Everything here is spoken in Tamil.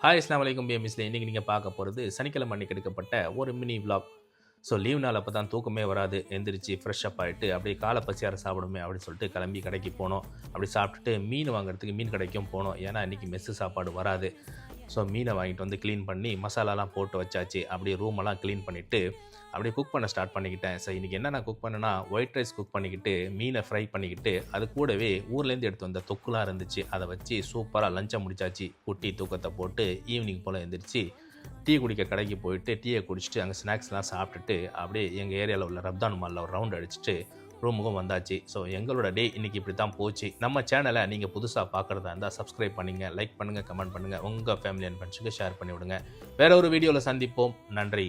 ஹாய் அஸ்ஸலாமு அலைக்கும் பிஎம்எஸ்ல இன்றைக்கி நீங்கள் பார்க்க போகிறது சனிக்கிழமை அன்னைக்கு எடுக்கப்பட்ட ஒரு மினி vlog. ஸோ லீவ் நாள் அப்போ தான் தூக்கமே வராது. எந்திரிச்சு ஃப்ரெஷ் அப் ஆகிட்டு அப்படியே காலை பசியார சாப்பிடுமே அப்படின்னு சொல்லிட்டு கிளம்பி கடைக்கு போனோம். அப்படி சாப்பிட்டுட்டு மீன் வாங்குறதுக்கு மீன் கடைக்கும் போனோம். ஏன்னா இன்றைக்கி மெஸ்ஸு சாப்பாடு வராது. ஸோ மீனை வாங்கிட்டு வந்து க்ளீன் பண்ணி மசாலாலாம் போட்டு வச்சாச்சு. அப்படியே ரூமெல்லாம் க்ளீன் பண்ணிவிட்டு அப்படியே குக் பண்ண ஸ்டார்ட் பண்ணிக்கிட்டேன். ஸோ இன்றைக்கி என்ன நான் குக் பண்ணேன்னா ஒயிட் ரைஸ் குக் பண்ணிக்கிட்டு மீனை ஃப்ரை பண்ணிக்கிட்டு அது கூடவே ஊர்லேருந்து எடுத்து வந்த தொக்குலாம் இருந்துச்சு. அதை வச்சு சூப்பராக லஞ்சை முடிச்சாச்சு. குட்டி தூக்கத்தை போட்டு ஈவினிங் போல் எழுந்திரிச்சு டீ குடிக்க கடைக்கு போயிட்டு டீயை குடிச்சிட்டு அங்கே ஸ்நாக்ஸ்லாம் சாப்பிட்டுட்டு அப்படியே எங்கள் ஏரியாவில் உள்ள ரப்தான் மாலில் ஒரு ரவுண்ட் அடிச்சுட்டு ரூமுக்கும் வந்தாச்சு. ஸோ எங்களோட டே இன்றைக்கி இப்படி தான் போச்சு. நம்ம சேனலை நீங்கள் புதுசாக பார்க்குறதா இருந்தால் சப்ஸ்கிரைப் பண்ணுங்கள், லைக் பண்ணுங்கள், கமெண்ட் பண்ணுங்கள், உங்கள் ஃபேமிலி அண்ட் ஃப்ரெண்ட்ஸுக்கு ஷேர் பண்ணி விடுங்க. வேற ஒரு வீடியோவில் சந்திப்போம். நன்றி.